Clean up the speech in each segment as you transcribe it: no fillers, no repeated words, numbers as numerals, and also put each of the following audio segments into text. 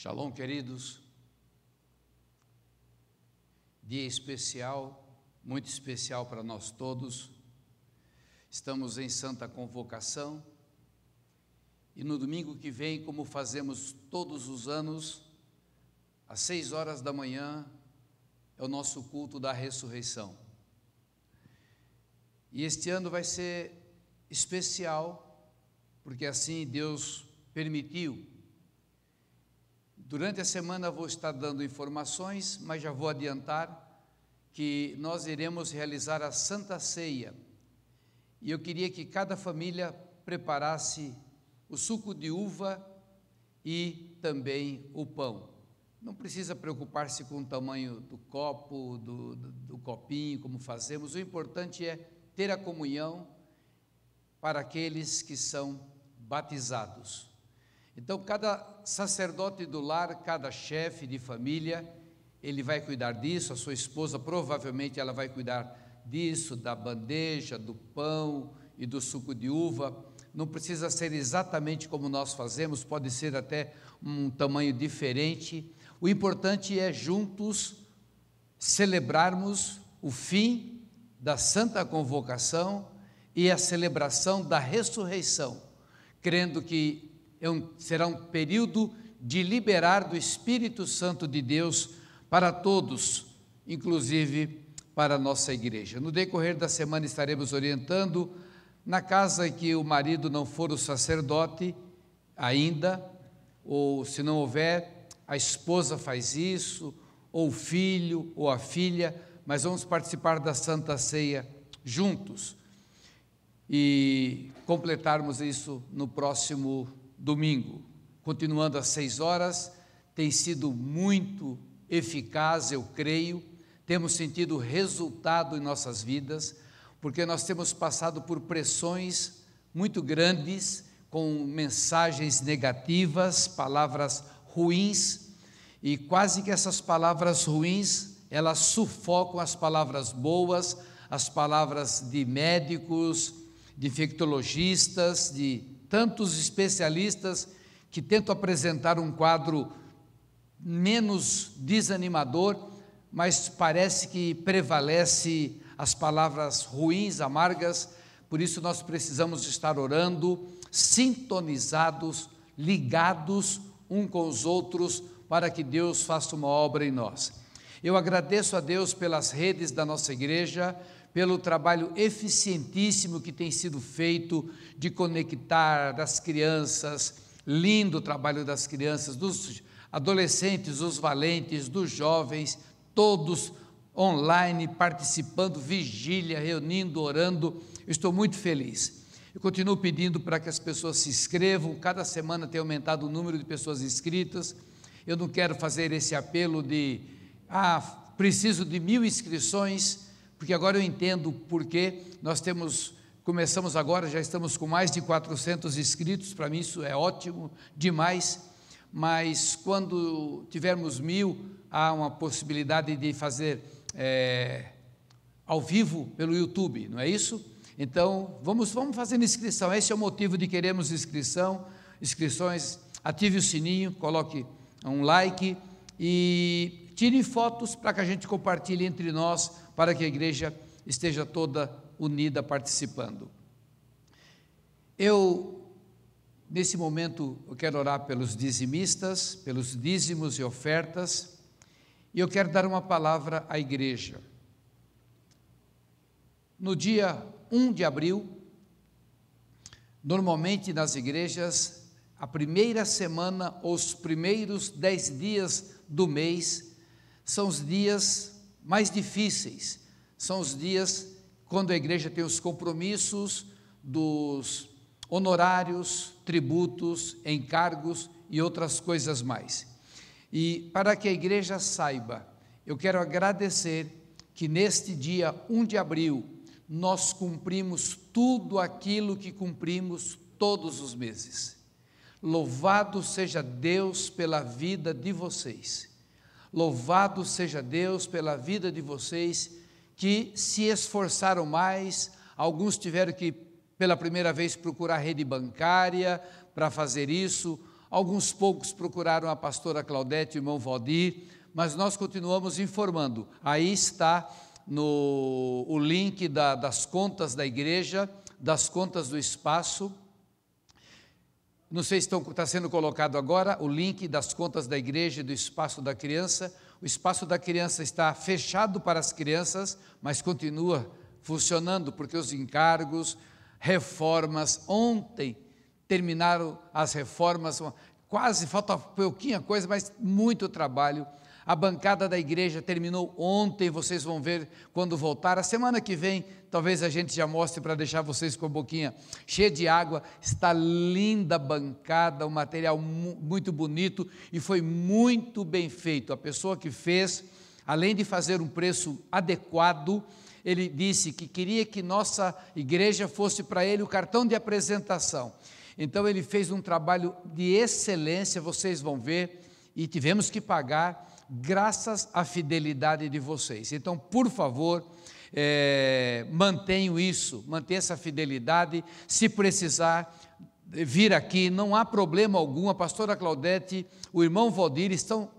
Shalom, queridos. Dia especial, muito especial para nós todos. Estamos em Santa Convocação e no domingo que vem, como fazemos todos os anos, às 6 horas da manhã, é o nosso culto da ressurreição. E este ano vai ser especial, porque assim Deus permitiu. Durante a semana vou estar dando informações, mas já vou adiantar que nós iremos realizar a Santa Ceia. E eu queria que cada família preparasse o suco de uva e também o pão. Não precisa preocupar-se com o tamanho do copo, do copinho, como fazemos. O importante é ter a comunhão para aqueles que são batizados. Então, cada sacerdote do lar, cada chefe de família, ele vai cuidar disso, a sua esposa provavelmente ela vai cuidar disso, da bandeja, do pão e do suco de uva. Não precisa ser exatamente como nós fazemos, pode ser até um tamanho diferente. O importante é juntos celebrarmos o fim da Santa Convocação e a celebração da ressurreição, crendo que será um período de liberar do Espírito Santo de Deus para todos, inclusive para a nossa igreja. No decorrer da semana estaremos orientando, na casa em que o marido não for o sacerdote ainda, ou se não houver, a esposa faz isso, ou o filho, ou a filha, mas vamos participar da Santa Ceia juntos e completarmos isso no próximo domingo, continuando às 6 horas, tem sido muito eficaz, eu creio, temos sentido resultado em nossas vidas, porque nós temos passado por pressões muito grandes, com mensagens negativas, palavras ruins, e quase que essas palavras ruins, elas sufocam as palavras boas, as palavras de médicos, de infectologistas, de tantos especialistas que tentam apresentar um quadro menos desanimador, mas parece que prevalece as palavras ruins, amargas. Por isso nós precisamos estar orando, sintonizados, ligados uns com os outros, para que Deus faça uma obra em nós. Eu agradeço a Deus pelas redes da nossa igreja, pelo trabalho eficientíssimo que tem sido feito de conectar as crianças, lindo o trabalho das crianças, dos adolescentes, dos valentes, dos jovens, todos online, participando, vigília, reunindo, orando. Eu estou muito feliz. Eu continuo pedindo para que as pessoas se inscrevam, cada semana tem aumentado o número de pessoas inscritas. Eu não quero fazer esse apelo de, preciso de 1000 inscrições, porque agora eu entendo porque começamos agora, já estamos com mais de 400 inscritos, para mim isso é ótimo demais, mas quando tivermos 1000, há uma possibilidade de fazer ao vivo pelo YouTube, não é isso? Então, vamos fazendo inscrição, esse é o motivo de queremos inscrições, ative o sininho, coloque um like e tire fotos para que a gente compartilhe entre nós, para que a igreja esteja toda unida participando. Nesse momento, eu quero orar pelos dizimistas, pelos dízimos e ofertas, e eu quero dar uma palavra à igreja. No dia 1 de abril, normalmente nas igrejas, a primeira semana, ou os primeiros 10 dias do mês, são os dias mais difíceis, são os dias quando a igreja tem os compromissos dos honorários, tributos, encargos e outras coisas mais. E para que a igreja saiba, eu quero agradecer que neste dia 1 de abril, nós cumprimos tudo aquilo que cumprimos todos os meses. Louvado seja Deus pela vida de vocês. Louvado seja Deus pela vida de vocês que se esforçaram mais, alguns tiveram que pela primeira vez procurar rede bancária para fazer isso, alguns poucos procuraram a pastora Claudete e o irmão Valdir, mas nós continuamos informando. Aí está o link das contas da igreja, das contas do espaço. Não sei se está sendo colocado agora o link das contas da igreja e do espaço da criança. O espaço da criança está fechado para as crianças, mas continua funcionando, porque os encargos, reformas, ontem terminaram as reformas, quase, falta pouquinha coisa, mas muito trabalho. A bancada da igreja terminou ontem, vocês vão ver quando voltar. A semana que vem, talvez a gente já mostre para deixar vocês com a boquinha cheia de água. Está linda a bancada, um material muito bonito e foi muito bem feito. A pessoa que fez, além de fazer um preço adequado, ele disse que queria que nossa igreja fosse para ele o cartão de apresentação. Então ele fez um trabalho de excelência, vocês vão ver, e tivemos que pagar graças à fidelidade de vocês. Então, por favor, mantenham isso, mantenha essa fidelidade. Se precisar vir aqui, não há problema algum. A pastora Claudete, o irmão Valdir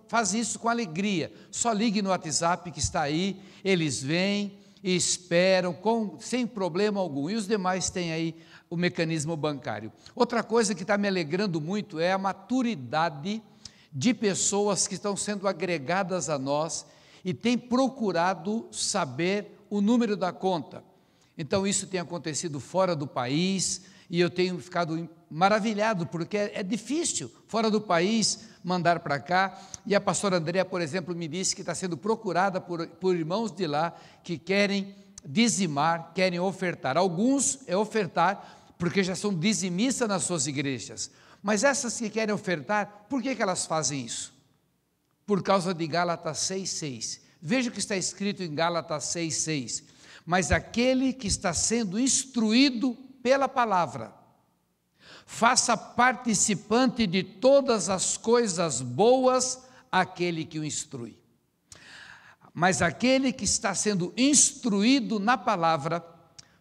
faz isso com alegria. Só ligue no WhatsApp que está aí, eles vêm e esperam sem problema algum. E os demais têm aí o mecanismo bancário. Outra coisa que está me alegrando muito é a maturidade de pessoas que estão sendo agregadas a nós e têm procurado saber o número da conta. Então isso tem acontecido fora do país e eu tenho ficado maravilhado, porque é difícil fora do país mandar para cá. E a pastora Andréa, por exemplo, me disse que está sendo procurada por irmãos de lá que querem dizimar, querem ofertar. Alguns ofertar porque já são dizimistas nas suas igrejas. Mas essas que querem ofertar, por que elas fazem isso? Por causa de Gálatas 6,6. Veja o que está escrito em Gálatas 6,6. Mas aquele que está sendo instruído pela palavra, faça participante de todas as coisas boas aquele que o instrui. Mas aquele que está sendo instruído na palavra,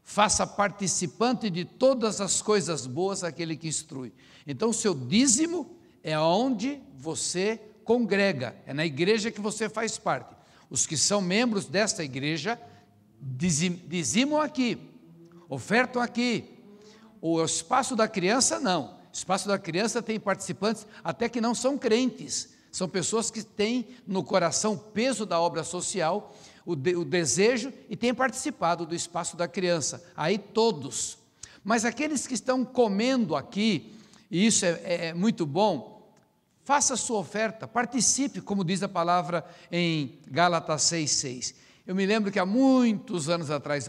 faça participante de todas as coisas boas aquele que instrui. Então, o seu dízimo é onde você congrega, é na igreja que você faz parte. Os que são membros desta igreja dizimam aqui, ofertam aqui. O espaço da criança não. O espaço da criança tem participantes até que não são crentes. São pessoas que têm no coração o peso da obra social, o desejo, e têm participado do espaço da criança. Aí todos. Mas aqueles que estão comendo aqui, e isso é muito bom, faça a sua oferta, participe, como diz a palavra em Gálatas 6,6. Eu me lembro que há muitos anos atrás,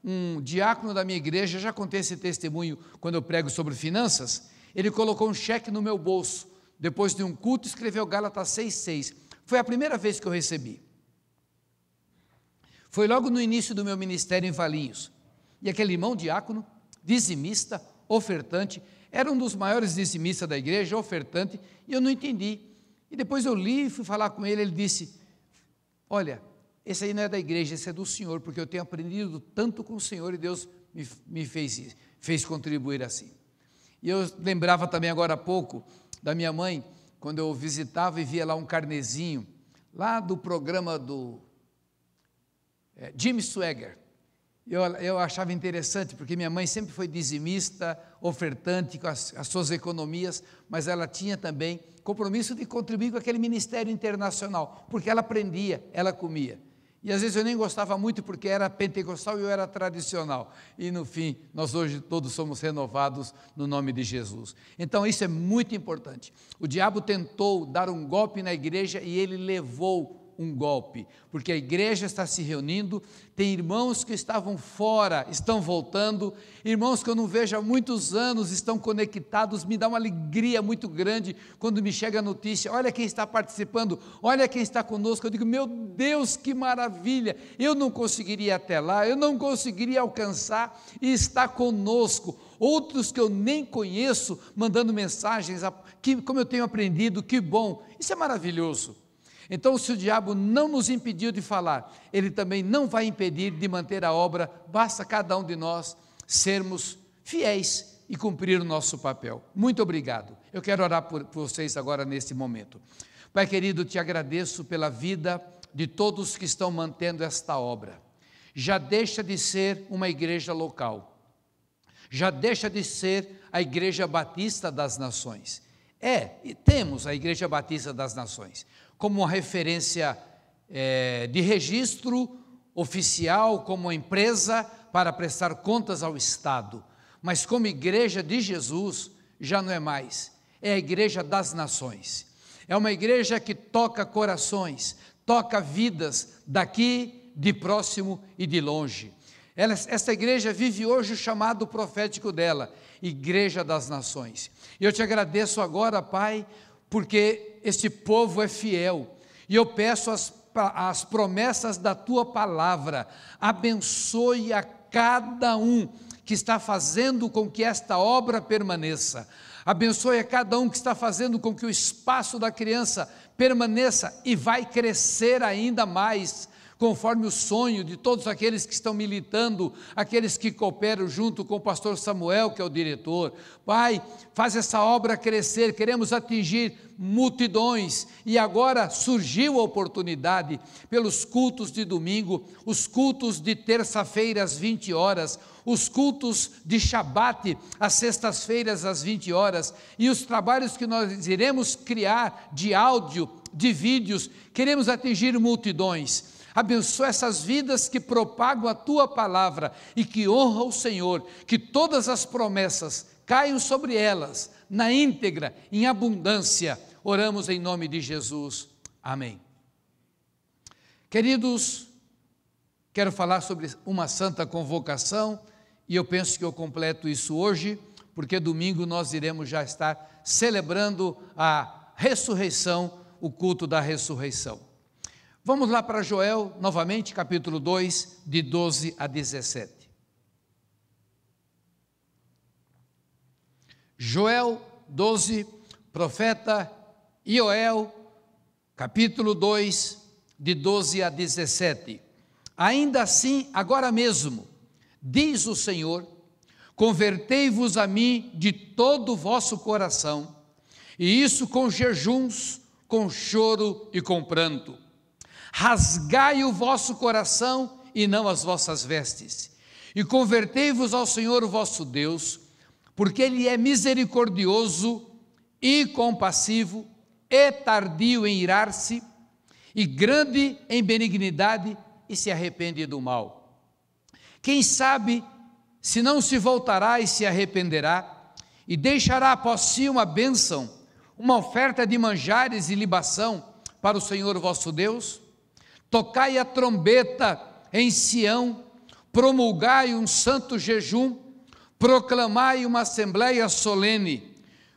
um diácono da minha igreja, já contei esse testemunho quando eu prego sobre finanças, ele colocou um cheque no meu bolso, depois de um culto, escreveu Gálatas 6,6. Foi a primeira vez que eu recebi. Foi logo no início do meu ministério em Valinhos. E aquele irmão diácono, dizimista, ofertante, era um dos maiores dizimistas da igreja, ofertante, e eu não entendi. E depois eu li e fui falar com ele, ele disse, olha, esse aí não é da igreja, esse é do Senhor, porque eu tenho aprendido tanto com o Senhor e Deus me fez contribuir assim. E eu lembrava também agora há pouco da minha mãe, quando eu visitava e via lá um carnezinho, lá do programa do Jimmy Swaggart. Eu achava interessante, porque minha mãe sempre foi dizimista, ofertante com as suas economias, mas ela tinha também compromisso de contribuir com aquele ministério internacional, porque ela aprendia, ela comia. E às vezes eu nem gostava muito porque era pentecostal e eu era tradicional. E no fim, nós hoje todos somos renovados no nome de Jesus. Então isso é muito importante. O diabo tentou dar um golpe na igreja e ele levou um golpe, porque a igreja está se reunindo, tem irmãos que estavam fora, estão voltando, irmãos que eu não vejo há muitos anos, estão conectados, me dá uma alegria muito grande, quando me chega a notícia, olha quem está participando, olha quem está conosco, eu digo, meu Deus, que maravilha, eu não conseguiria ir até lá, eu não conseguiria alcançar, e está conosco, outros que eu nem conheço, mandando mensagens, como eu tenho aprendido, que bom, isso é maravilhoso. Então, se o diabo não nos impediu de falar, ele também não vai impedir de manter a obra, basta cada um de nós sermos fiéis, e cumprir o nosso papel. Muito obrigado. Eu quero orar por vocês agora neste momento. Pai querido, te agradeço pela vida de todos que estão mantendo esta obra. Já deixa de ser uma igreja local, já deixa de ser a Igreja Batista das Nações. E temos a Igreja Batista das Nações como uma referência de registro oficial, como empresa para prestar contas ao Estado, mas como Igreja de Jesus já não é mais, é a Igreja das Nações. É uma igreja que toca corações, toca vidas daqui, de próximo e de longe. Esta igreja vive hoje o chamado profético dela, Igreja das Nações. E eu te agradeço agora, Pai, porque este povo é fiel. E eu peço as promessas da Tua palavra. Abençoe a cada um que está fazendo com que esta obra permaneça. Abençoe a cada um que está fazendo com que o espaço da criança permaneça e vai crescer ainda mais, conforme o sonho de todos aqueles que estão militando, aqueles que cooperam junto com o pastor Samuel, que é o diretor. Pai, faz essa obra crescer, queremos atingir multidões, e agora surgiu a oportunidade pelos cultos de domingo, os cultos de terça-feira às 20 horas, os cultos de Shabat às sextas-feiras às 20 horas, e os trabalhos que nós iremos criar de áudio, de vídeos, queremos atingir multidões. Abençoa essas vidas que propagam a Tua palavra e que honram o Senhor, que todas as promessas caiam sobre elas, na íntegra, em abundância. Oramos em nome de Jesus. Amém. Queridos, quero falar sobre uma santa convocação, e eu penso que eu completo isso hoje, porque domingo nós iremos já estar celebrando a ressurreição, o culto da ressurreição. Vamos lá para Joel, novamente, capítulo 2, de 12 a 17. Joel 12, profeta Joel, capítulo 2, de 12 a 17. Ainda assim, agora mesmo, diz o Senhor, convertei-vos a mim de todo o vosso coração, e isso com jejuns, com choro e com pranto. Rasgai o vosso coração e não as vossas vestes, e convertei-vos ao Senhor vosso Deus, porque Ele é misericordioso e compassivo, e tardio em irar-se, e grande em benignidade, e se arrepende do mal. Quem sabe se não se voltará e se arrependerá, e deixará após si uma bênção, uma oferta de manjares e libação para o Senhor vosso Deus? Tocai a trombeta em Sião, promulgai um santo jejum, proclamai uma assembleia solene,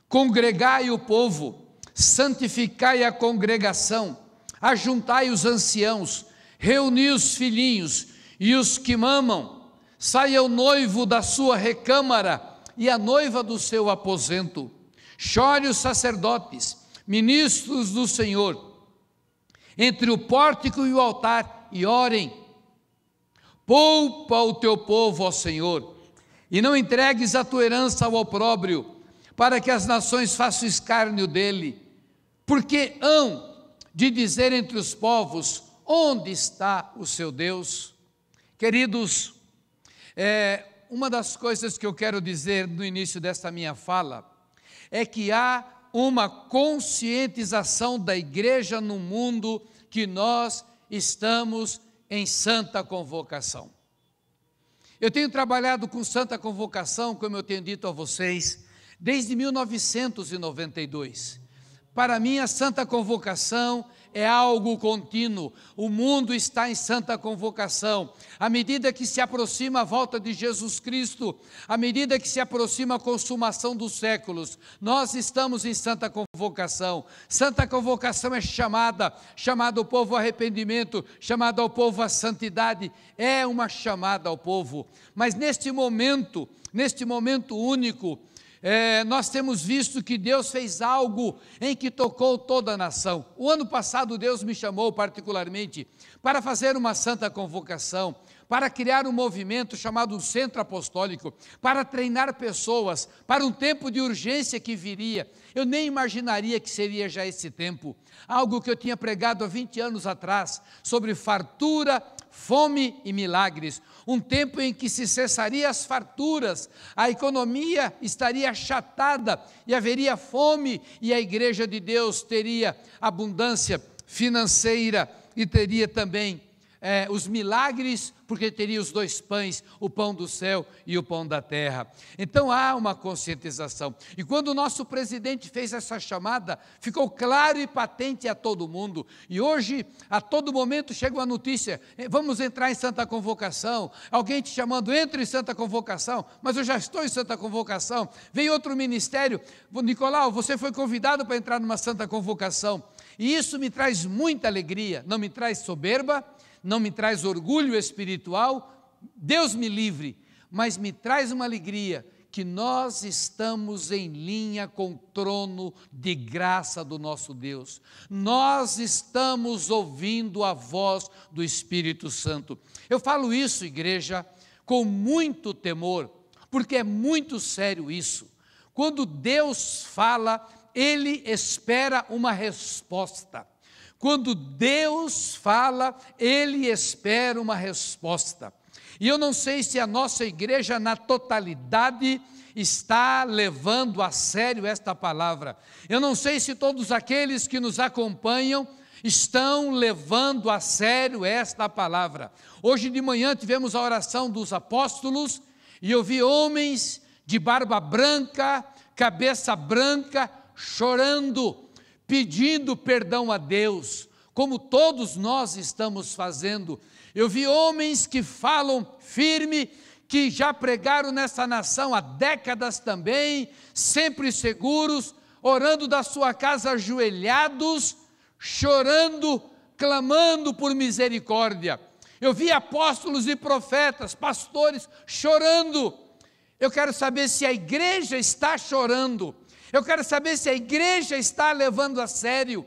congregai o povo, santificai a congregação, ajuntai os anciãos, reuni os filhinhos e os que mamam, saia o noivo da sua recâmara e a noiva do seu aposento, chore os sacerdotes, ministros do Senhor, entre o pórtico e o altar, e orem. Poupa o teu povo, ó Senhor, e não entregues a tua herança ao opróbrio, para que as nações façam escárnio dele, porque hão de dizer entre os povos, onde está o seu Deus? Queridos, uma das coisas que eu quero dizer no início desta minha fala, é que há uma conscientização da igreja no mundo que nós estamos em santa convocação. Eu tenho trabalhado com santa convocação, como eu tenho dito a vocês, desde 1992. Para mim, a santa convocação é algo contínuo. O mundo está em santa convocação. À medida que se aproxima a volta de Jesus Cristo, à medida que se aproxima a consumação dos séculos, nós estamos em santa convocação. Santa convocação é chamada ao povo ao arrependimento, chamada ao povo à santidade, é uma chamada ao povo. Mas neste momento único, nós temos visto que Deus fez algo em que tocou toda a nação. O ano passado Deus me chamou particularmente para fazer uma santa convocação, para criar um movimento chamado Centro Apostólico, para treinar pessoas para um tempo de urgência que viria. Eu nem imaginaria que seria já esse tempo, algo que eu tinha pregado há 20 anos atrás, sobre fartura, fome e milagres, um tempo em que se cessaria as farturas, a economia estaria achatada e haveria fome, e a igreja de Deus teria abundância financeira e teria também os milagres, porque teria os 2 pães, o pão do céu e o pão da terra. Então há uma conscientização, e quando o nosso presidente fez essa chamada, ficou claro e patente a todo mundo, e hoje a todo momento chega uma notícia, vamos entrar em santa convocação, alguém te chamando, entre em santa convocação, mas eu já estou em santa convocação, vem outro ministério, Nicolau, você foi convidado para entrar numa santa convocação, e isso me traz muita alegria, não me traz soberba, não me traz orgulho espiritual, Deus me livre, mas me traz uma alegria que nós estamos em linha com o trono de graça do nosso Deus. Nós estamos ouvindo a voz do Espírito Santo. Eu falo isso, igreja, com muito temor, porque é muito sério isso. Quando Deus fala, Ele espera uma resposta. Quando Deus fala, Ele espera uma resposta. E eu não sei se a nossa igreja na totalidade está levando a sério esta palavra. Eu não sei se todos aqueles que nos acompanham estão levando a sério esta palavra. Hoje de manhã tivemos a oração dos apóstolos e eu vi homens de barba branca, cabeça branca, chorando, pedindo perdão a Deus, como todos nós estamos fazendo. Eu vi homens que falam firme, que já pregaram nessa nação há décadas também, sempre seguros, orando da sua casa ajoelhados, chorando, clamando por misericórdia. Eu vi apóstolos e profetas, pastores chorando. Eu quero saber se a igreja está chorando. Eu quero saber se a igreja está levando a sério,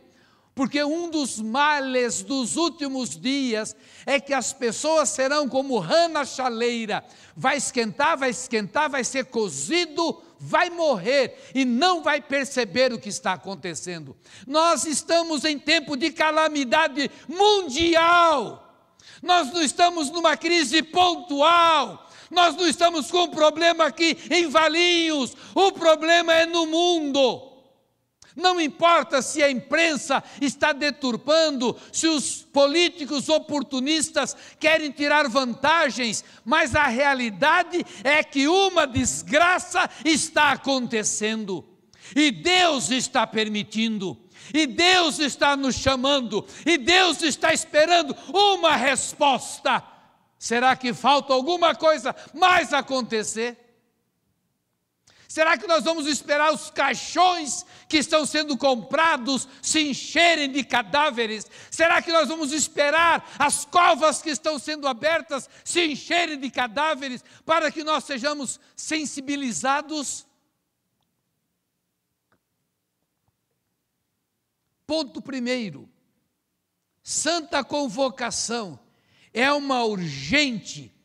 porque um dos males dos últimos dias é que as pessoas serão como rã na chaleira, vai esquentar, vai ser cozido, vai morrer e não vai perceber o que está acontecendo. Nós estamos em tempo de calamidade mundial, nós não estamos numa crise pontual, nós não estamos com um problema aqui em Valinhos, o problema é no mundo. Não importa se a imprensa está deturpando, se os políticos oportunistas querem tirar vantagens, mas a realidade é que uma desgraça está acontecendo, e Deus está permitindo, e Deus está nos chamando, e Deus está esperando uma resposta. Será que falta alguma coisa mais acontecer? Será que nós vamos esperar os caixões que estão sendo comprados se encherem de cadáveres? Será que nós vamos esperar as covas que estão sendo abertas se encherem de cadáveres para que nós sejamos sensibilizados? Ponto primeiro, santa convocação é uma urgente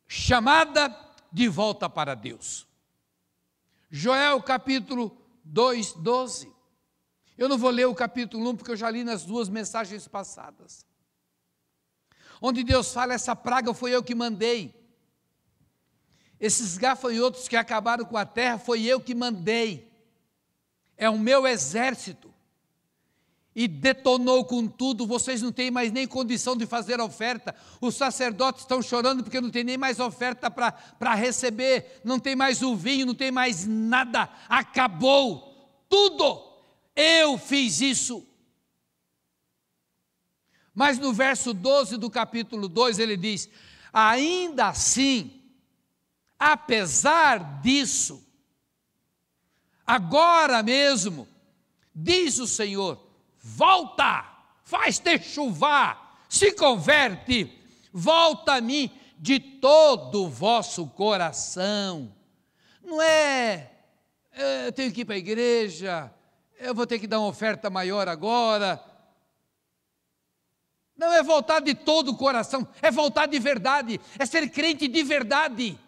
chamada de volta para Deus. Joel capítulo 2, 12. Eu não vou ler o capítulo 1 porque eu já li nas 2 mensagens passadas. Onde Deus fala, essa praga foi eu que mandei. Esses gafanhotos que acabaram com a terra foi eu que mandei. É o meu exército. E detonou com tudo, vocês não têm mais nem condição de fazer oferta, os sacerdotes estão chorando porque não tem nem mais oferta para receber, não tem mais o vinho, não tem mais nada, acabou tudo, eu fiz isso. Mas no verso 12 do capítulo 2 ele diz, ainda assim, apesar disso, agora mesmo, diz o Senhor, volta, faz-te chuvar, se converte, volta a mim de todo o vosso coração. Não é, eu tenho que ir para a igreja, eu vou ter que dar uma oferta maior agora. Não é voltar de todo o coração, é voltar de verdade, é ser crente de verdade.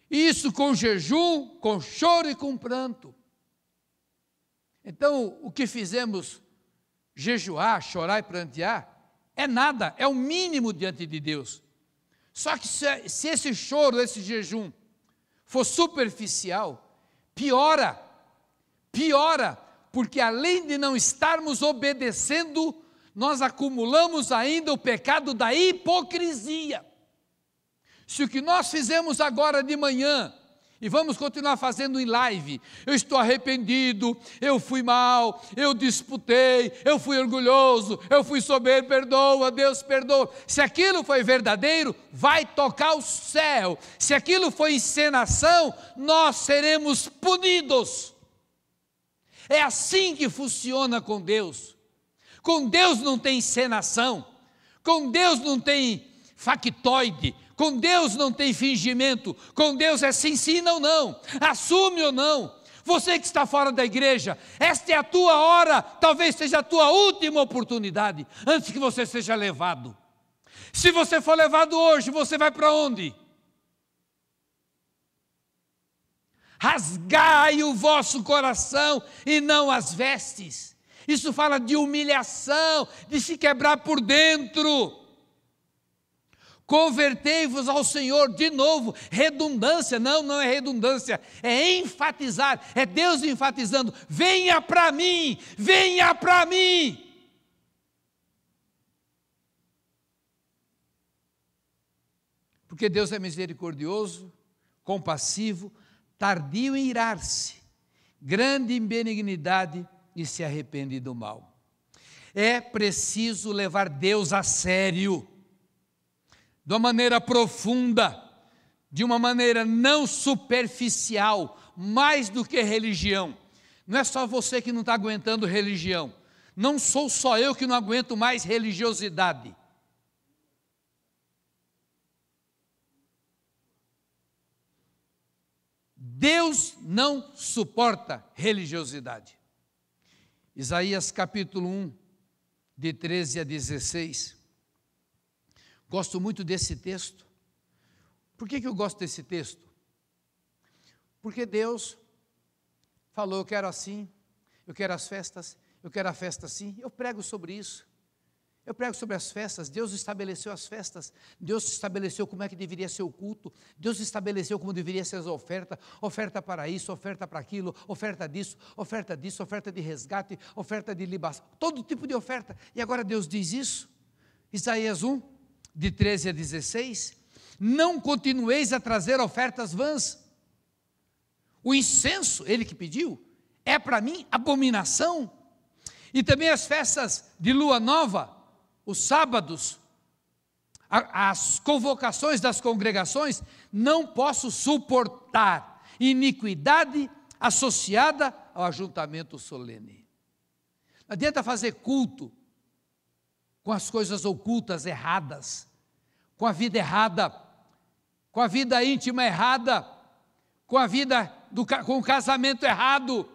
Isso com jejum, com choro e com pranto. Então, o que fizemos, jejuar, chorar e prantear, é nada, é o mínimo diante de Deus. Só que se esse choro, esse jejum, for superficial, piora, porque além de não estarmos obedecendo, nós acumulamos ainda o pecado da hipocrisia. Se o que nós fizemos agora de manhã, e vamos continuar fazendo em live, eu estou arrependido, eu fui mal, eu disputei, eu fui orgulhoso, eu fui soberbo, perdoa, Deus perdoa. Se aquilo foi verdadeiro, vai tocar o céu. Se aquilo foi encenação, nós seremos punidos. É assim que funciona com Deus. Com Deus não tem encenação, com Deus não tem factoide, com Deus não tem fingimento, com Deus é sim, sim, não, não, assume ou não. Você que está fora da igreja, esta é a tua hora, talvez seja a tua última oportunidade, antes que você seja levado. Se você for levado hoje, você vai para onde? Rasgai o vosso coração e não as vestes. Isso fala de humilhação, de se quebrar por dentro. Convertei-vos ao Senhor, de novo, redundância, não é redundância, é enfatizar, é Deus enfatizando, venha para mim, venha para mim. Porque Deus é misericordioso, compassivo, tardio em irar-se, grande em benignidade e se arrepende do mal. É preciso levar Deus a sério, de uma maneira profunda, de uma maneira não superficial, mais do que religião. Não é só você que não está aguentando religião, não sou só eu que não aguento mais religiosidade. Deus não suporta religiosidade. Isaías capítulo 1, de 13 a 16. Gosto muito desse texto. Por que eu gosto desse texto? Porque Deus falou, eu quero assim, eu quero as festas, eu quero a festa assim. Eu prego sobre isso. Eu prego sobre as festas. Deus estabeleceu as festas. Deus estabeleceu como é que deveria ser o culto. Deus estabeleceu como deveria ser as ofertas. Oferta para isso, oferta para aquilo, oferta disso, oferta de resgate, oferta de libação. Todo tipo de oferta. E agora Deus diz isso. Isaías 1, de 13 a 16. Não continueis a trazer ofertas vãs. O incenso, ele que pediu, é para mim abominação. E também as festas de lua nova, os sábados, as convocações das congregações, não posso suportar iniquidade associada ao ajuntamento solene. Não adianta fazer culto com as coisas ocultas erradas, com a vida errada, com a vida íntima errada, com a vida com o casamento errado,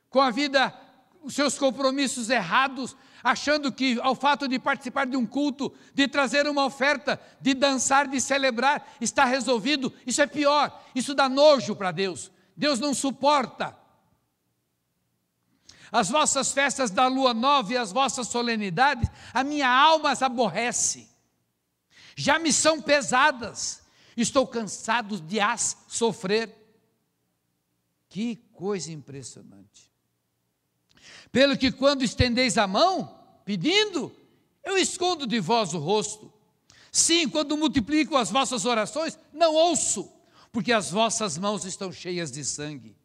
com a vida, os seus compromissos errados, achando que ao fato de participar de um culto, de trazer uma oferta, de dançar, de celebrar, está resolvido. Isso é pior, isso dá nojo para Deus. Deus não suporta. As vossas festas da lua nova e as vossas solenidades, a minha alma as aborrece. Já me são pesadas, estou cansado de as sofrer. Que coisa impressionante. Pelo que quando estendeis a mão, pedindo, eu escondo de vós o rosto. Sim, quando multiplico as vossas orações, não ouço, porque as vossas mãos estão cheias de sangue.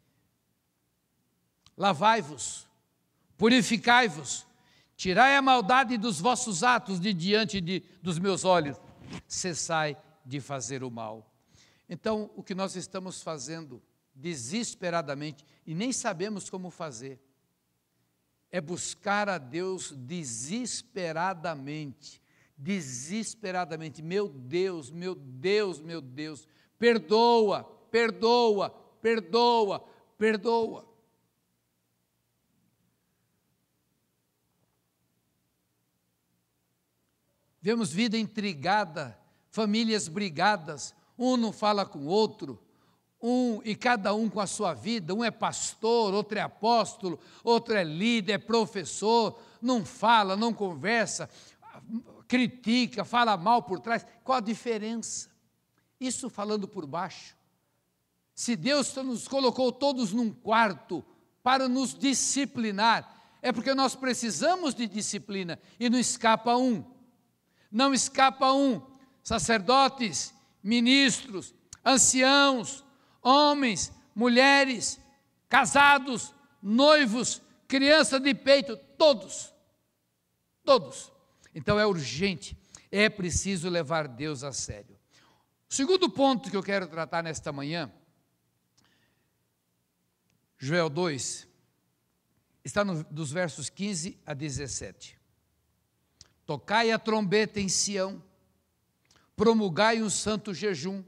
Lavai-vos, purificai-vos, tirai a maldade dos vossos atos de diante dos meus olhos, cessai de fazer o mal. Então, o que nós estamos fazendo desesperadamente, e nem sabemos como fazer, é buscar a Deus desesperadamente, desesperadamente: meu Deus, meu Deus, meu Deus, perdoa, perdoa, perdoa, perdoa. Vemos vida intrigada, famílias brigadas, um não fala com o outro, e cada um com a sua vida, um é pastor, outro é apóstolo, outro é líder, é professor, não fala, não conversa, critica, fala mal por trás. Qual a diferença? Isso falando por baixo. Se Deus nos colocou todos num quarto para nos disciplinar, é porque nós precisamos de disciplina, e não escapa um. Não escapa um. Sacerdotes, ministros, anciãos, homens, mulheres, casados, noivos, criança de peito, todos. Todos. Então é urgente, é preciso levar Deus a sério. O segundo ponto que eu quero tratar nesta manhã, Joel 2, está dos versos 15 a 17. Tocai a trombeta em Sião, promulgai um santo jejum,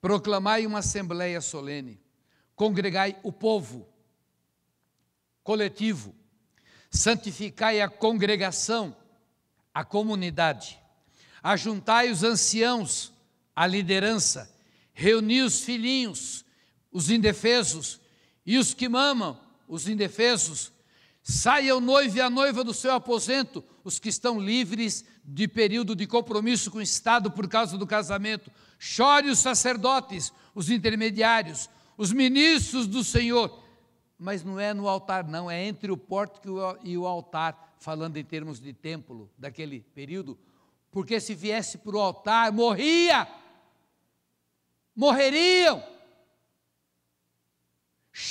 proclamai uma assembleia solene, congregai o povo coletivo, santificai a congregação, a comunidade, ajuntai os anciãos, a liderança, reuni os filhinhos, os indefesos, e os que mamam, os indefesos. Saia o noivo e a noiva do seu aposento, os que estão livres de período de compromisso com o Estado por causa do casamento. Chore os sacerdotes, os intermediários, os ministros do Senhor. Mas não é no altar não, é entre o pórtico e o altar, falando em termos de templo daquele período, porque se viesse para o altar, morreriam.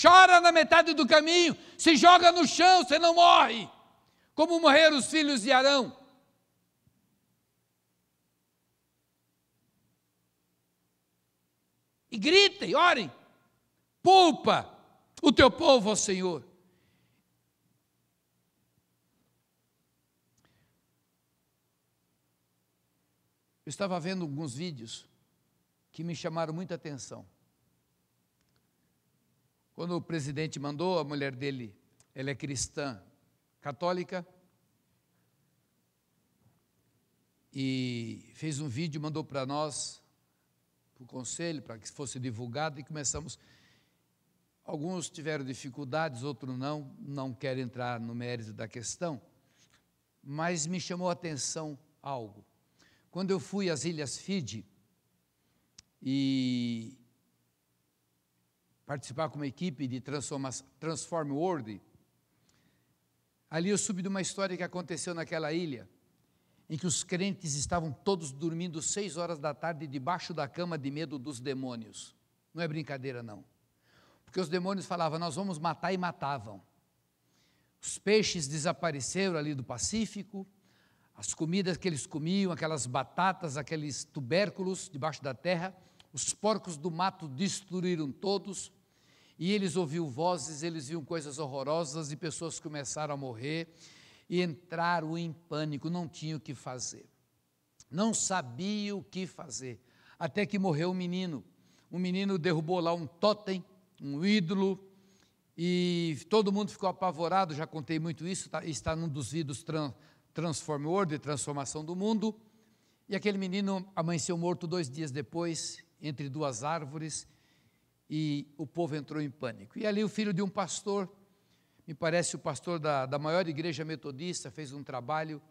Chora na metade do caminho, se joga no chão, você não morre, como morreram os filhos de Arão. E gritem, orem, poupa o teu povo ao Senhor. Eu estava vendo alguns vídeos que me chamaram muita atenção. Quando o presidente mandou, a mulher dele, ela é cristã, católica, e fez um vídeo, mandou para nós, para o conselho, para que fosse divulgado, e começamos. Alguns tiveram dificuldades, outros não quero entrar no mérito da questão, mas me chamou a atenção algo. Quando eu fui às Ilhas Fiji e participar com uma equipe de Transform World, ali eu soube de uma história que aconteceu naquela ilha, em que os crentes estavam todos dormindo 6 horas da tarde debaixo da cama de medo dos demônios. Não é brincadeira não, porque os demônios falavam, nós vamos matar, e matavam. Os peixes desapareceram ali do Pacífico, as comidas que eles comiam, aquelas batatas, aqueles tubérculos debaixo da terra, os porcos do mato destruíram todos, e eles ouviam vozes, eles viam coisas horrorosas, e pessoas começaram a morrer, e entraram em pânico, não tinham o que fazer, não sabiam o que fazer, até que morreu um menino derrubou lá um tótem, um ídolo, e todo mundo ficou apavorado, já contei muito isso, está num dos vídeos Transform World, de transformação do mundo, e aquele menino amanheceu morto 2 dias depois, entre 2 árvores, e o povo entrou em pânico. E ali o filho de um pastor, me parece o pastor da maior igreja metodista, fez um trabalho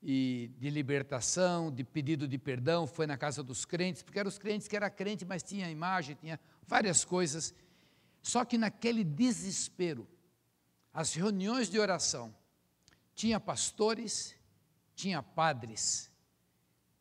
de libertação, de pedido de perdão, foi na casa dos crentes, porque eram os crentes que era crente, mas tinha imagem, tinha várias coisas. Só que naquele desespero, as reuniões de oração, tinha pastores, tinha padres,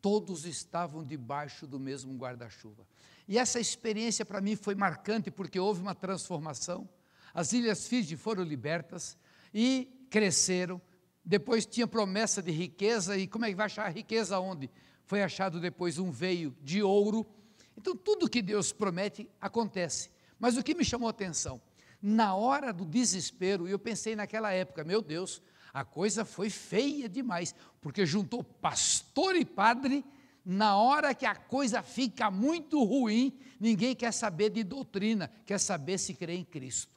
todos estavam debaixo do mesmo guarda-chuva. E essa experiência para mim foi marcante, porque houve uma transformação, as Ilhas Fiji foram libertas e cresceram, depois tinha promessa de riqueza, e como é que vai achar riqueza onde? Foi achado depois um veio de ouro. Então tudo que Deus promete acontece, mas o que me chamou a atenção, na hora do desespero, eu pensei naquela época, meu Deus, A coisa foi feia demais, porque juntou pastor e padre. Na hora que a coisa fica muito ruim, ninguém quer saber de doutrina, quer saber se crê em Cristo.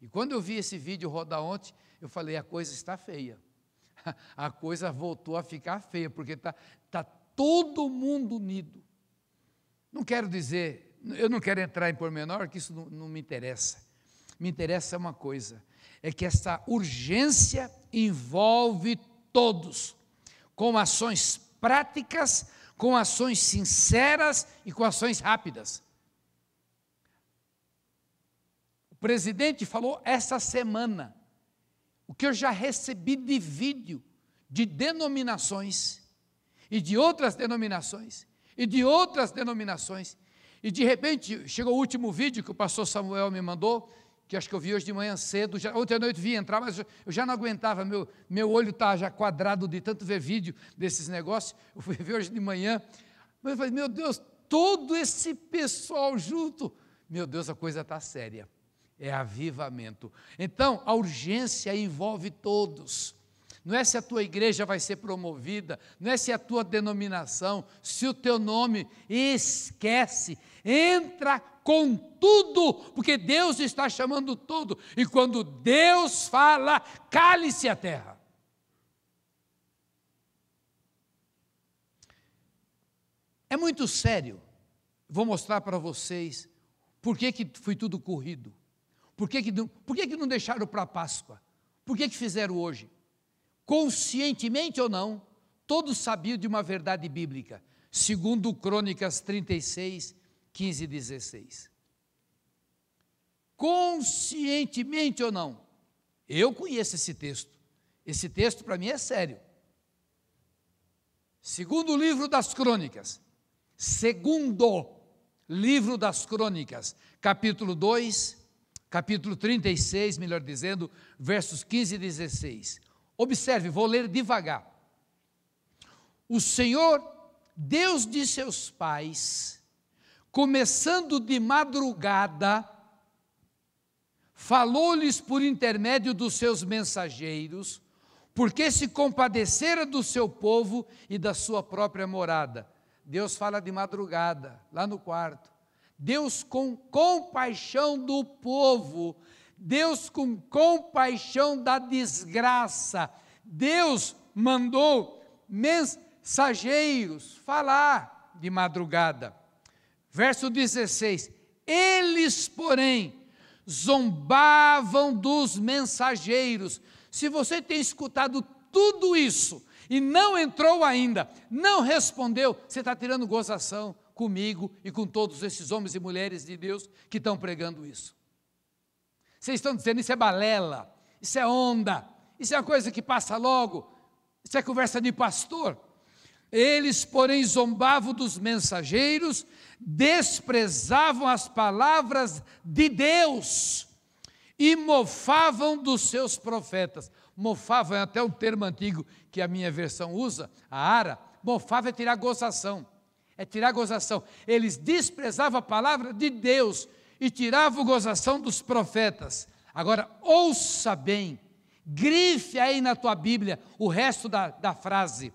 E quando eu vi esse vídeo rodar ontem, eu falei, a coisa está feia. A coisa voltou a ficar feia, porque está todo mundo unido. Não quero dizer, eu não quero entrar em pormenor, que isso não me interessa. Me interessa uma coisa, é que essa urgência envolve todos, com ações práticas, com ações sinceras e com ações rápidas. O presidente falou essa semana, o que eu já recebi de vídeo, de denominações, e de outras denominações, e de outras denominações, e de repente, chegou o último vídeo que o pastor Samuel me mandou, que acho que eu vi hoje de manhã cedo, ontem à noite vi entrar, mas eu já não aguentava, meu olho está já quadrado de tanto ver vídeo desses negócios, eu fui ver hoje de manhã, mas eu falei, meu Deus, todo esse pessoal junto, meu Deus, a coisa está séria, é avivamento. Então, a urgência envolve todos, não é se a tua igreja vai ser promovida, não é se a tua denominação, se o teu nome, esquece, entra com tudo, porque Deus está chamando tudo, e quando Deus fala, cale-se a terra. É muito sério, vou mostrar para vocês, por que foi tudo corrido, por que não deixaram para a Páscoa, por que fizeram hoje? Conscientemente ou não, todos sabiam de uma verdade bíblica, segundo Crônicas 36, 15 e 16. Conscientemente ou não, eu conheço esse texto para mim é sério. Segundo livro das Crônicas, capítulo 2, capítulo 36, melhor dizendo, versos 15 e 16. Observe, vou ler devagar. O Senhor, Deus de seus pais, começando de madrugada, falou-lhes por intermédio dos seus mensageiros, porque se compadecera do seu povo e da sua própria morada. Deus fala de madrugada, lá no quarto. Deus com compaixão do povo, Deus com compaixão da desgraça, Deus mandou mensageiros falar de madrugada. Verso 16, eles, porém, zombavam dos mensageiros. Se você tem escutado tudo isso e não entrou ainda, não respondeu, você está tirando gozação comigo e com todos esses homens e mulheres de Deus que estão pregando isso. Vocês estão dizendo, isso é balela, isso é onda, isso é uma coisa que passa logo, isso é conversa de pastor. Eles, porém, zombavam dos mensageiros, desprezavam as palavras de Deus e mofavam dos seus profetas. Mofavam é até um termo antigo que a minha versão usa, a Ara. Mofava é tirar gozação, Eles desprezavam a palavra de Deus e tiravam gozação dos profetas. Agora, ouça bem, grife aí na tua Bíblia o resto da frase.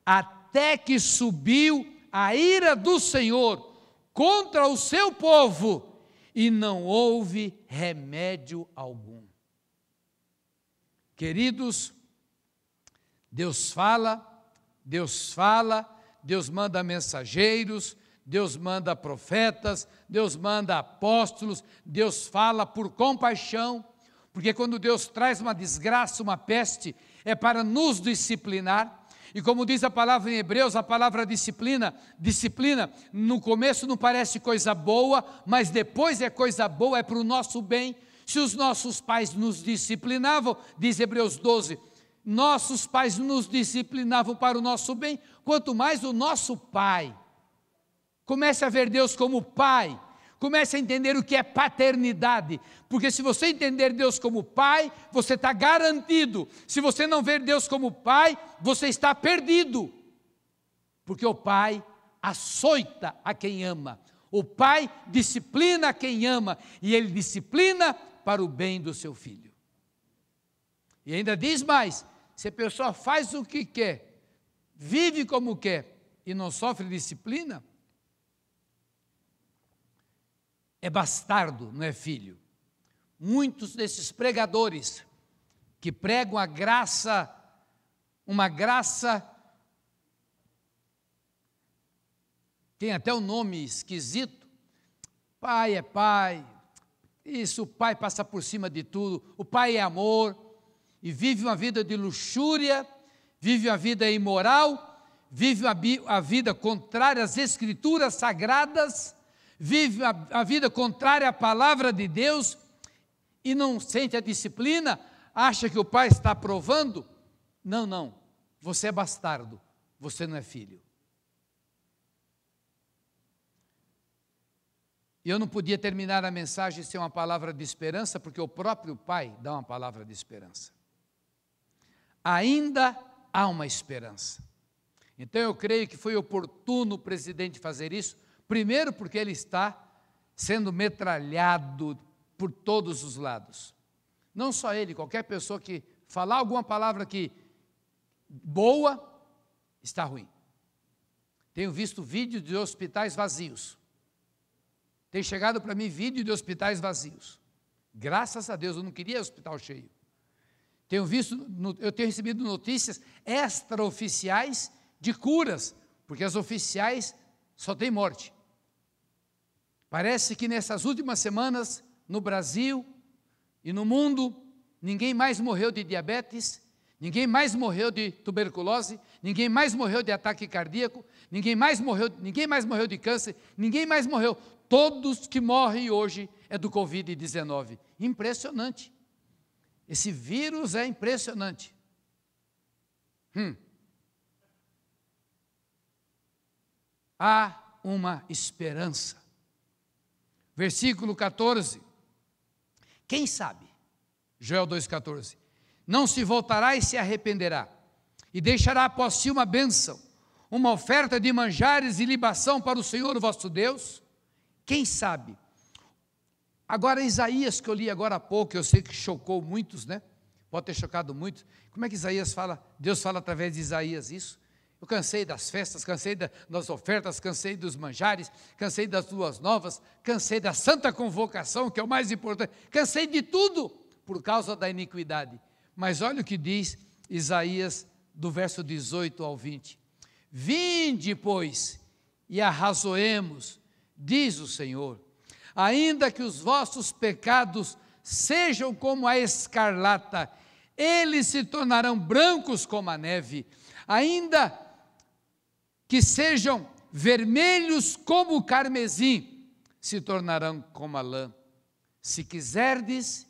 Até que subiu a ira do Senhor contra o seu povo, e não houve remédio algum. Queridos, Deus fala, Deus manda mensageiros, Deus manda profetas, Deus manda apóstolos, Deus fala por compaixão, porque quando Deus traz uma desgraça, uma peste, é para nos disciplinar. E como diz a palavra em Hebreus, a palavra disciplina, no começo não parece coisa boa, mas depois é coisa boa, é para o nosso bem. Se os nossos pais nos disciplinavam, diz Hebreus 12, nossos pais nos disciplinavam para o nosso bem, quanto mais o nosso Pai. Comece a ver Deus como Pai, comece a entender o que é paternidade, porque se você entender Deus como Pai, você está garantido. Se você não ver Deus como Pai, você está perdido, porque o Pai açoita a quem ama, o Pai disciplina a quem ama, e Ele disciplina para o bem do seu filho. E ainda diz mais: se a pessoa faz o que quer, vive como quer e não sofre disciplina, é bastardo, não é filho. Muitos desses pregadores que pregam a graça, uma graça, tem até um nome esquisito, pai é pai, isso, o pai passa por cima de tudo, o pai é amor, e vive uma vida de luxúria, vive uma vida imoral, vive a vida contrária às escrituras sagradas, vive a vida contrária à palavra de Deus, e não sente a disciplina, acha que o pai está aprovando. Não, você é bastardo, você não é filho. E eu não podia terminar a mensagem sem uma palavra de esperança, porque o próprio pai dá uma palavra de esperança. Ainda há uma esperança. Então eu creio que foi oportuno o presidente fazer isso, primeiro porque ele está sendo metralhado por todos os lados. Não só ele, qualquer pessoa que falar alguma palavra que boa, está ruim. Tenho visto vídeos de hospitais vazios. Tem chegado para mim vídeo de hospitais vazios. Graças a Deus, eu não queria hospital cheio. Eu tenho recebido notícias extraoficiais de curas, porque as oficiais só tem morte. Parece que nessas últimas semanas, no Brasil e no mundo, ninguém mais morreu de diabetes, ninguém mais morreu de tuberculose, ninguém mais morreu de ataque cardíaco, ninguém mais morreu de câncer, ninguém mais morreu. Todos que morrem hoje é do Covid-19. Impressionante. Esse vírus é impressionante. Há uma esperança. Versículo 14. Quem sabe? Joel 2,14. Não se voltará e se arrependerá, e deixará após si uma bênção, uma oferta de manjares e libação para o Senhor, o vosso Deus. Quem sabe? Agora, Isaías, que eu li agora há pouco, eu sei que chocou muitos, né? Pode ter chocado muitos. Como é que Isaías fala? Deus fala através de Isaías isso? Eu cansei das festas, cansei das ofertas, cansei dos manjares, cansei das luas novas, cansei da santa convocação, que é o mais importante, cansei de tudo por causa da iniquidade. Mas olha o que diz Isaías, do verso 18 ao 20. Vinde, pois, e arrazoemos, diz o Senhor, ainda que os vossos pecados sejam como a escarlata, eles se tornarão brancos como a neve, ainda que sejam vermelhos como o carmesim, se tornarão como a lã. Se quiserdes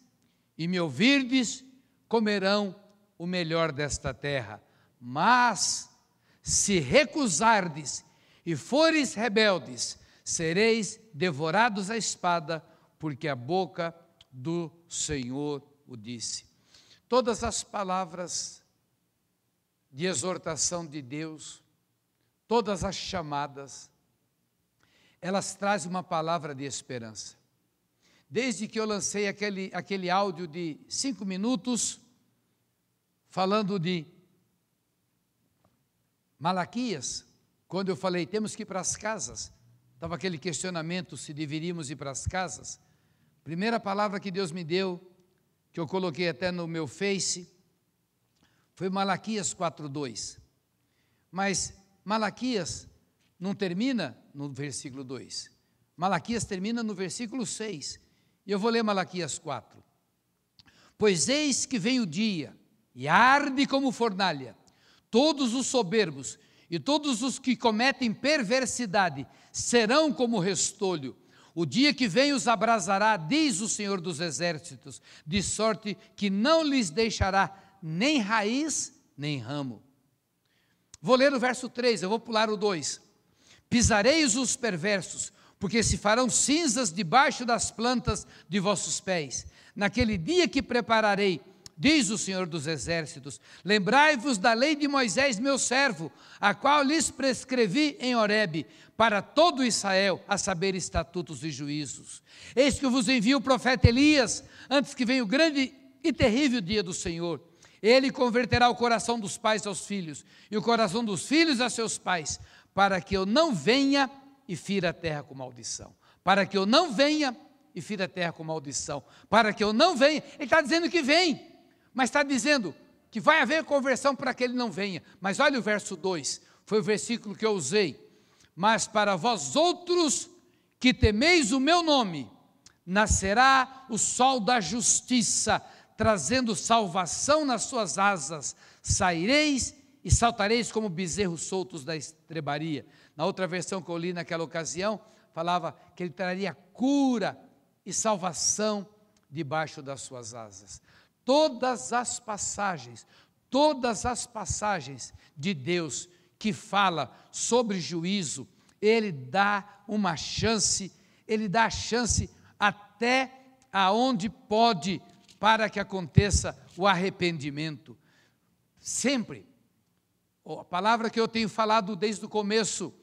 e me ouvirdes, comerão o melhor desta terra. Mas, se recusardes e fores rebeldes, sereis devorados à espada, porque a boca do Senhor o disse. Todas as palavras de exortação de Deus, todas as chamadas, elas trazem uma palavra de esperança. Desde que eu lancei aquele áudio de 5 minutos, falando de Malaquias, quando eu falei, temos que ir para as casas, estava aquele questionamento se deveríamos ir para as casas. Primeira palavra que Deus me deu, que eu coloquei até no meu Face, foi Malaquias 4:2. Mas Malaquias não termina no versículo 2. Malaquias termina no versículo 6. E eu vou ler Malaquias 4. Pois eis que vem o dia, e arde como fornalha, todos os soberbos e todos os que cometem perversidade serão como restolho. O dia que vem os abrasará, diz o Senhor dos Exércitos, de sorte que não lhes deixará nem raiz, nem ramo. Vou ler o verso 3, eu vou pular o 2. Pisareis os perversos, porque se farão cinzas debaixo das plantas de vossos pés. Naquele dia que prepararei, diz o Senhor dos Exércitos, lembrai-vos da lei de Moisés, meu servo, a qual lhes prescrevi em Horebe, para todo Israel, a saber, estatutos e juízos. Eis que eu vos envio o profeta Elias, antes que venha o grande e terrível dia do Senhor. Ele converterá o coração dos pais aos filhos, e o coração dos filhos a seus pais, para que eu não venha e fira a terra com maldição. Para que eu não venha e fira a terra com maldição. Para que eu não venha. Ele está dizendo que vem, mas está dizendo que vai haver conversão para que ele não venha. Mas olha o verso 2, foi o versículo que eu usei. Mas para vós outros que temeis o meu nome, nascerá o sol da justiça, trazendo salvação nas suas asas. Saireis e saltareis como bezerros soltos da estrebaria. Na outra versão que eu li naquela ocasião, falava que ele traria cura e salvação debaixo das suas asas. Todas as passagens de Deus que fala sobre juízo, ele dá uma chance, ele dá a chance até aonde pode para que aconteça o arrependimento. Sempre. A palavra que eu tenho falado desde o começo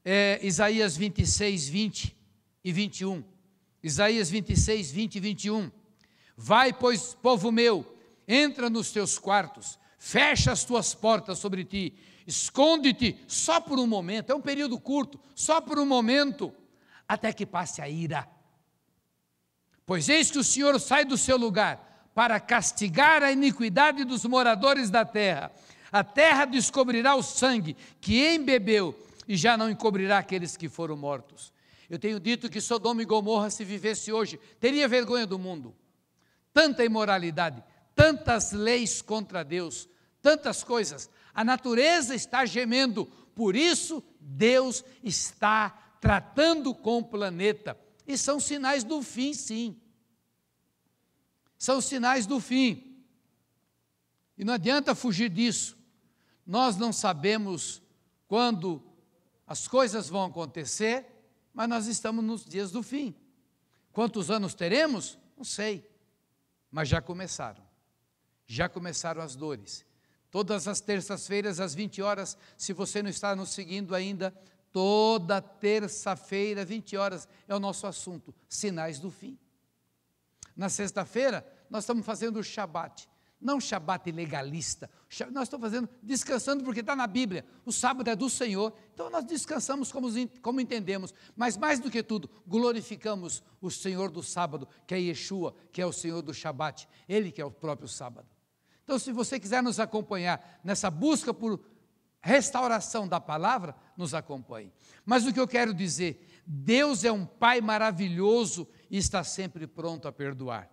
é Isaías 26, 20 e 21. Isaías 26, 20 e 21. Vai, pois, povo meu, entra nos teus quartos, fecha as tuas portas sobre ti, esconde-te só por um momento, é um período curto, só por um momento, até que passe a ira. Pois eis que o Senhor sai do seu lugar para castigar a iniquidade dos moradores da terra. A terra descobrirá o sangue que embebeu e já não encobrirá aqueles que foram mortos. Eu tenho dito que Sodoma e Gomorra, se vivesse hoje, teria vergonha do mundo. Tanta imoralidade, tantas leis contra Deus, tantas coisas. A natureza está gemendo, por isso Deus está tratando com o planeta. E são sinais do fim, sim. São sinais do fim. E não adianta fugir disso. Nós não sabemos quando as coisas vão acontecer, mas nós estamos nos dias do fim. Quantos anos teremos? Não sei. Mas já começaram. Já começaram as dores. Todas as terças-feiras, às 20 horas, se você não está nos seguindo ainda, toda terça-feira, 20 horas, é o nosso assunto, sinais do fim. Na sexta-feira, nós estamos fazendo o Shabat, não Shabat legalista, nós estamos fazendo, descansando porque está na Bíblia, o sábado é do Senhor, então nós descansamos como entendemos, mas mais do que tudo, glorificamos o Senhor do sábado, que é Yeshua, que é o Senhor do Shabat, Ele que é o próprio sábado. Então, se você quiser nos acompanhar nessa busca por restauração da palavra, nos acompanhe. Mas o que eu quero dizer, Deus é um Pai maravilhoso e está sempre pronto a perdoar.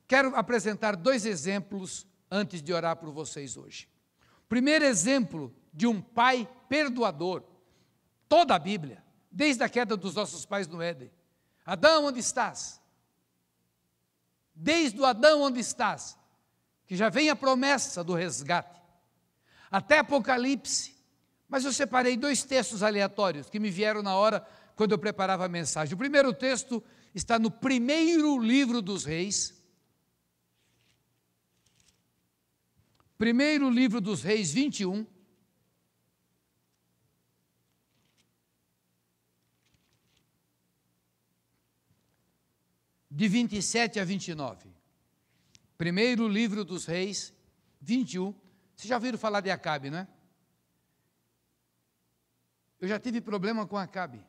Quero apresentar 2 exemplos antes de orar por vocês hoje. Primeiro exemplo de um pai perdoador, toda a Bíblia, desde a queda dos nossos pais no Éden. Adão, onde estás? Desde o Adão, onde estás? Que já vem a promessa do resgate. Até Apocalipse, mas eu separei 2 textos aleatórios que me vieram na hora quando eu preparava a mensagem. O primeiro texto está no primeiro livro dos Reis, primeiro livro dos Reis 21, de 27 a 29. Primeiro livro dos Reis 21. Vocês já ouviram falar de Acabe, não é? Eu já tive problema com Acabe.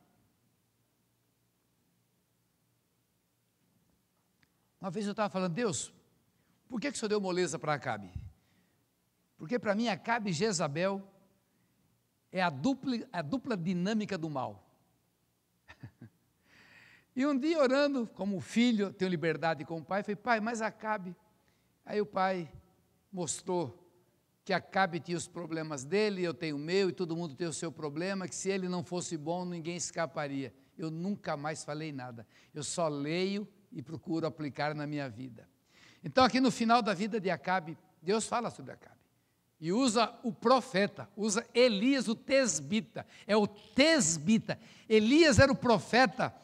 Uma vez eu estava falando, Deus, por que o Senhor deu moleza para Acabe? Porque para mim Acabe e Jezabel é a dupla dinâmica do mal. E um dia orando, como filho, eu tenho liberdade com o pai, falei, pai, mas Acabe. Aí o pai mostrou que Acabe tinha os problemas dele, eu tenho o meu, e todo mundo tem o seu problema, que se ele não fosse bom, ninguém escaparia. Eu nunca mais falei nada, eu só leio e procuro aplicar na minha vida. Então aqui no final da vida de Acabe, Deus fala sobre Acabe, e usa o profeta, usa Elias o tesbita, é o tesbita. Elias era o profeta,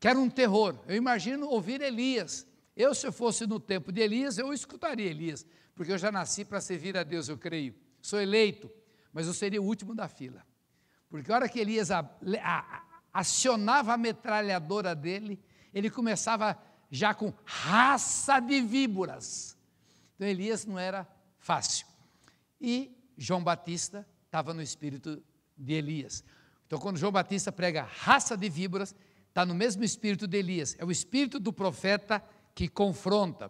que era um terror. Eu imagino ouvir Elias. Se eu fosse no tempo de Elias, eu escutaria Elias, porque eu já nasci para servir a Deus, eu creio. Sou eleito, mas eu seria o último da fila. Porque a hora que Elias acionava a metralhadora dele, ele começava já com raça de víboras. Então Elias não era fácil. E João Batista estava no espírito de Elias. Então quando João Batista prega raça de víboras, está no mesmo espírito de Elias. É o espírito do profeta que confronta.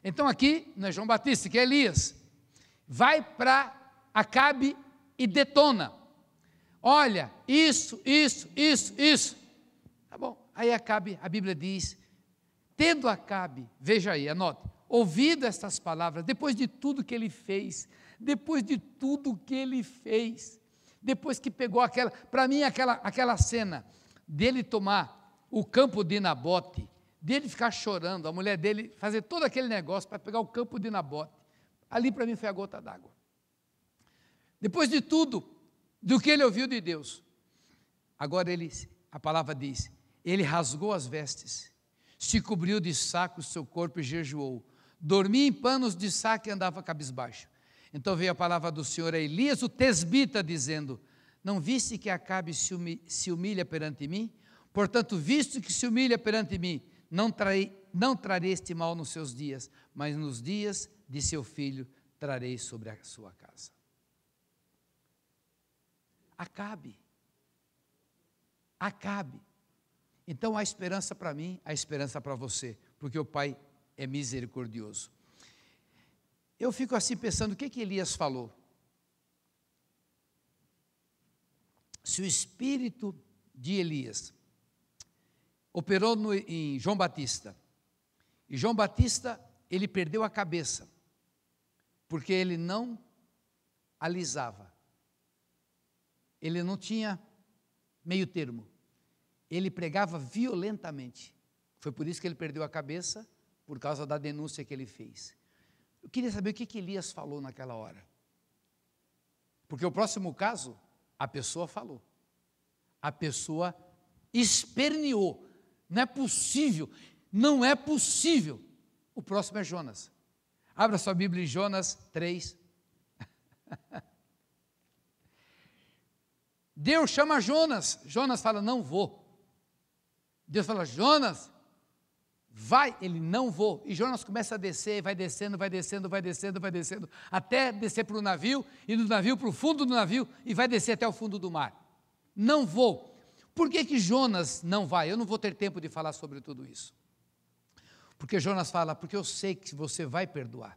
Então aqui não é João Batista, que é Elias. Vai para Acabe e detona. Olha, isso. Tá bom. Aí Acabe, a Bíblia diz, tendo Acabe, veja aí, anote, ouvido estas palavras, depois de tudo que ele fez, depois que pegou para mim aquela cena, dele tomar o campo de Nabote, dele ficar chorando, a mulher dele fazer todo aquele negócio para pegar o campo de Nabote, ali para mim foi a gota d'água. Depois de tudo, do que ele ouviu de Deus, agora a palavra diz, ele rasgou as vestes, se cobriu de saco o seu corpo e jejuou, dormia em panos de saco e andava cabisbaixo. Então veio a palavra do Senhor a Elias, o tesbita, dizendo, não viste que Acabe se humilha perante mim? Portanto, visto que se humilha perante mim, não trarei este mal nos seus dias, mas nos dias de seu filho trarei sobre a sua casa. Acabe. Então há esperança para mim, há esperança para você, porque o Pai é misericordioso. Eu fico assim pensando, o que Elias falou? Se o espírito de Elias operou em João Batista, e João Batista, ele perdeu a cabeça, porque ele não alisava, ele não tinha meio termo, ele pregava violentamente, foi por isso que ele perdeu a cabeça, por causa da denúncia que ele fez. Eu queria saber o que Elias falou naquela hora, porque o próximo caso, a pessoa falou, a pessoa esperneou, não é possível, o próximo é Jonas, abra sua Bíblia em Jonas 3, Deus chama Jonas, Jonas fala, não vou, Deus fala, Jonas, vai, ele não vou, e Jonas começa a descer, vai descendo, até descer para o navio, e do navio para o fundo do navio, e vai descer até o fundo do mar, não vou. Por que Jonas não vai? Eu não vou ter tempo de falar sobre tudo isso, porque Jonas fala, porque eu sei que você vai perdoar,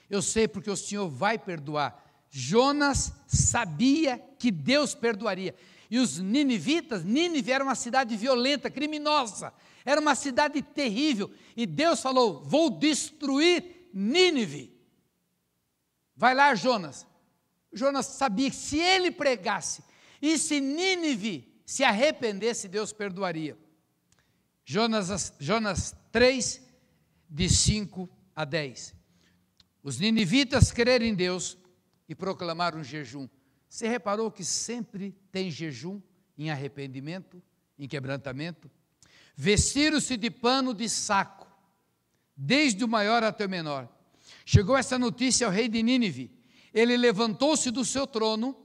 eu sei porque o Senhor vai perdoar. Jonas sabia que Deus perdoaria, e os ninivitas, Nínive era uma cidade violenta, criminosa, era uma cidade terrível, e Deus falou, vou destruir Nínive, vai lá Jonas. Jonas sabia que se ele pregasse, e se Nínive se arrependesse, Deus perdoaria. Jonas 3, de 5 a 10, os ninivitas creram em Deus, e proclamaram um jejum. Você reparou que sempre tem jejum em arrependimento, em quebrantamento? Vestiram-se de pano de saco, desde o maior até o menor. Chegou essa notícia ao rei de Nínive. Ele levantou-se do seu trono,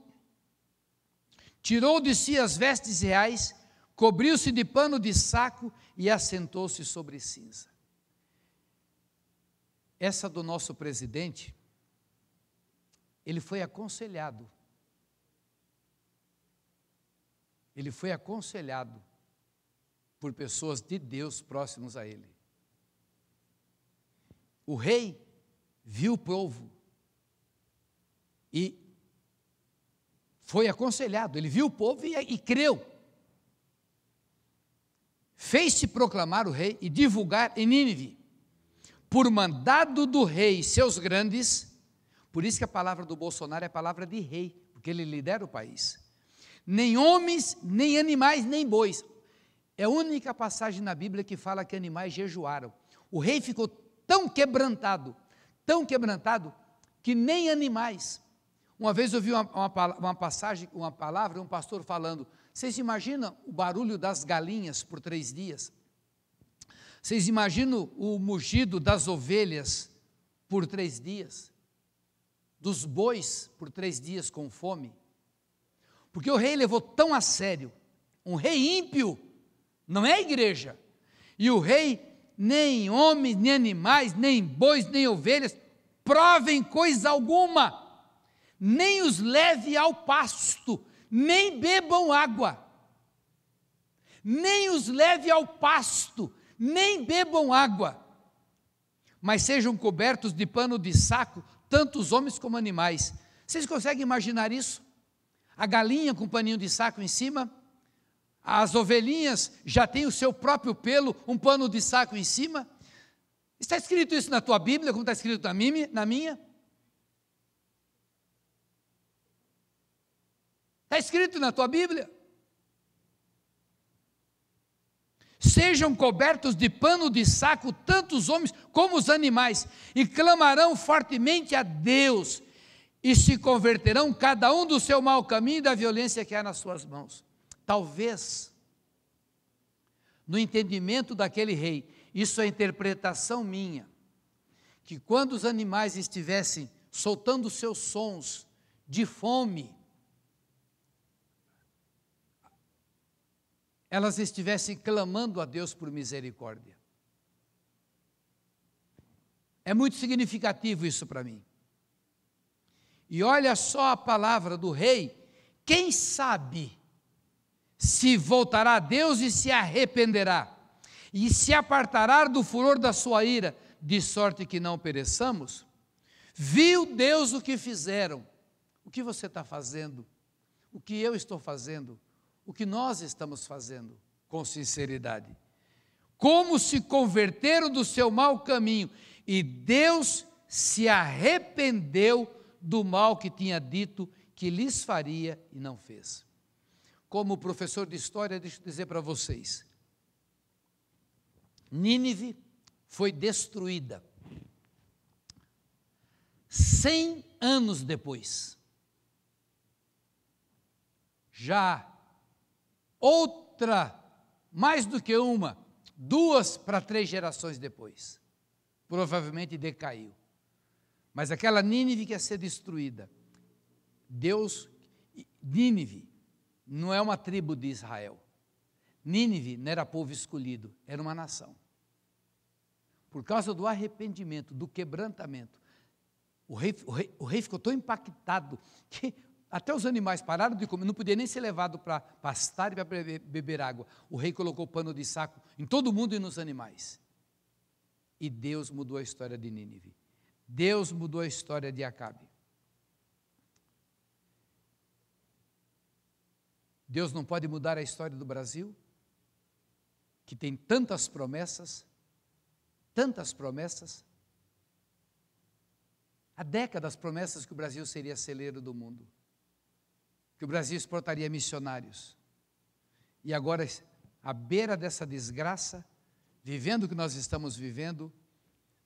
tirou de si as vestes reais, cobriu-se de pano de saco e assentou-se sobre cinza. Essa do nosso presidente, ele foi aconselhado por pessoas de Deus próximos a ele. O rei viu o povo e foi aconselhado, ele viu o povo e creu. Fez-se proclamar o rei e divulgar em Nínive, por mandado do rei e seus grandes. Por isso que a palavra do Bolsonaro é a palavra de rei, porque ele lidera o país. Nem homens, nem animais, nem bois. É a única passagem na Bíblia que fala que animais jejuaram. O rei ficou tão quebrantado, que nem animais. Uma vez eu vi uma passagem, uma palavra, um pastor falando, vocês imaginam o barulho das galinhas por 3 dias? Vocês imaginam o mugido das ovelhas por 3 dias? Dos bois por 3 dias com fome, porque o rei levou tão a sério, um rei ímpio, não é a igreja, e o rei, nem homens, nem animais, nem bois, nem ovelhas, provem coisa alguma, nem os leve ao pasto, nem bebam água. Nem os leve ao pasto, nem bebam água, mas sejam cobertos de pano de saco, tanto os homens como animais. Vocês conseguem imaginar isso? A galinha com paninho de saco em cima, as ovelhinhas já têm o seu próprio pelo, um pano de saco em cima. Está escrito isso na tua Bíblia, como está escrito na minha? Está escrito na tua Bíblia? Sejam cobertos de pano de saco, tanto os homens como os animais, e clamarão fortemente a Deus, e se converterão cada um do seu mau caminho e da violência que há nas suas mãos. Talvez, no entendimento daquele rei, isso é interpretação minha, que quando os animais estivessem soltando seus sons de fome, elas estivessem clamando a Deus por misericórdia. É muito significativo isso para mim. E olha só a palavra do rei, quem sabe se voltará a Deus e se arrependerá, e se apartará do furor da sua ira, de sorte que não pereçamos? Viu Deus o que fizeram? O que você está fazendo? O que eu estou fazendo? O que nós estamos fazendo, com sinceridade? Como se converteram do seu mau caminho, e Deus se arrependeu do mal que tinha dito que lhes faria e não fez. Como professor de história, deixa eu dizer para vocês, Nínive foi destruída 100 anos depois. Já outra, mais do que uma, 2 para 3 gerações depois, provavelmente decaiu. Mas aquela Nínive que ia ser destruída, Nínive não é uma tribo de Israel. Nínive não era povo escolhido, era uma nação. Por causa do arrependimento, do quebrantamento, o rei ficou tão impactado que até os animais pararam de comer, não podia nem ser levado para pastar e para beber água. O rei colocou pano de saco em todo mundo e nos animais. E Deus mudou a história de Nínive. Deus mudou a história de Acabe. Deus não pode mudar a história do Brasil, que tem tantas promessas. Há décadas promessas que o Brasil seria celeiro do mundo, que o Brasil exportaria missionários. E agora, à beira dessa desgraça, vivendo o que nós estamos vivendo,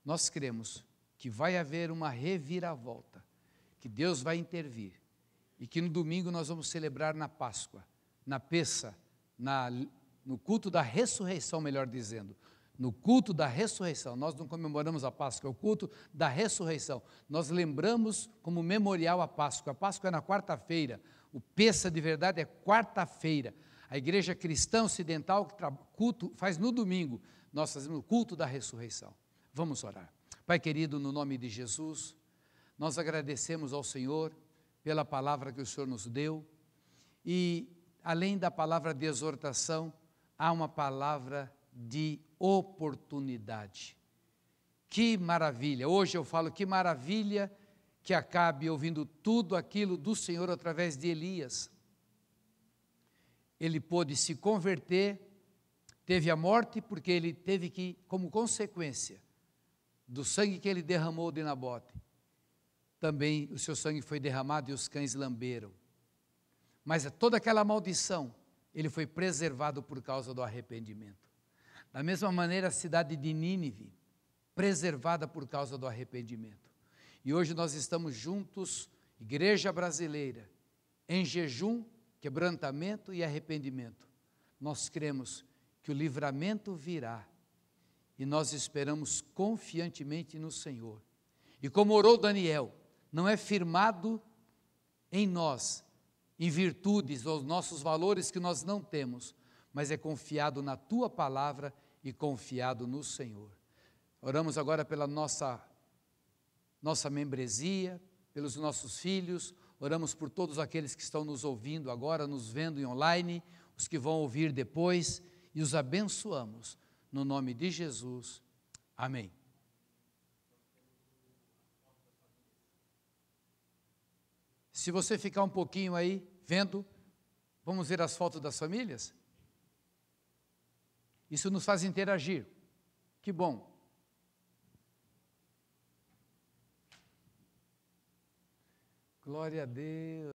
nós cremos que vai haver uma reviravolta, que Deus vai intervir, e que no domingo nós vamos celebrar na Páscoa, na Pessa, no culto da ressurreição, melhor dizendo, no culto da ressurreição. Nós não comemoramos a Páscoa, é o culto da ressurreição. Nós lembramos como memorial a Páscoa. A Páscoa é na quarta-feira, o Pessa de verdade é quarta-feira. A igreja cristã ocidental que culto faz no domingo, nós fazemos o culto da ressurreição. Vamos orar. Pai querido, no nome de Jesus, nós agradecemos ao Senhor pela palavra que o Senhor nos deu, e além da palavra de exortação, há uma palavra de oportunidade. Que maravilha! Hoje eu falo que maravilha que Acabe ouvindo tudo aquilo do Senhor através de Elias. Ele pôde se converter, teve a morte porque ele teve que, como consequência do sangue que ele derramou de Nabote, também o seu sangue foi derramado e os cães lamberam. Mas toda aquela maldição, ele foi preservado por causa do arrependimento. Da mesma maneira, a cidade de Nínive, preservada por causa do arrependimento. E hoje nós estamos juntos, igreja brasileira, em jejum, quebrantamento e arrependimento. Nós cremos que o livramento virá, e nós esperamos confiantemente no Senhor. E como orou Daniel, não é firmado em nós, em virtudes ou nossos valores que nós não temos, mas é confiado na Tua palavra e confiado no Senhor. Oramos agora pela nossa nossa membresia, pelos nossos filhos, oramos por todos aqueles que estão nos ouvindo agora, nos vendo em online, os que vão ouvir depois, e os abençoamos, no nome de Jesus. Amém. Se você ficar um pouquinho aí, vendo, vamos ver as fotos das famílias? Isso nos faz interagir. Que bom. Glória a Deus.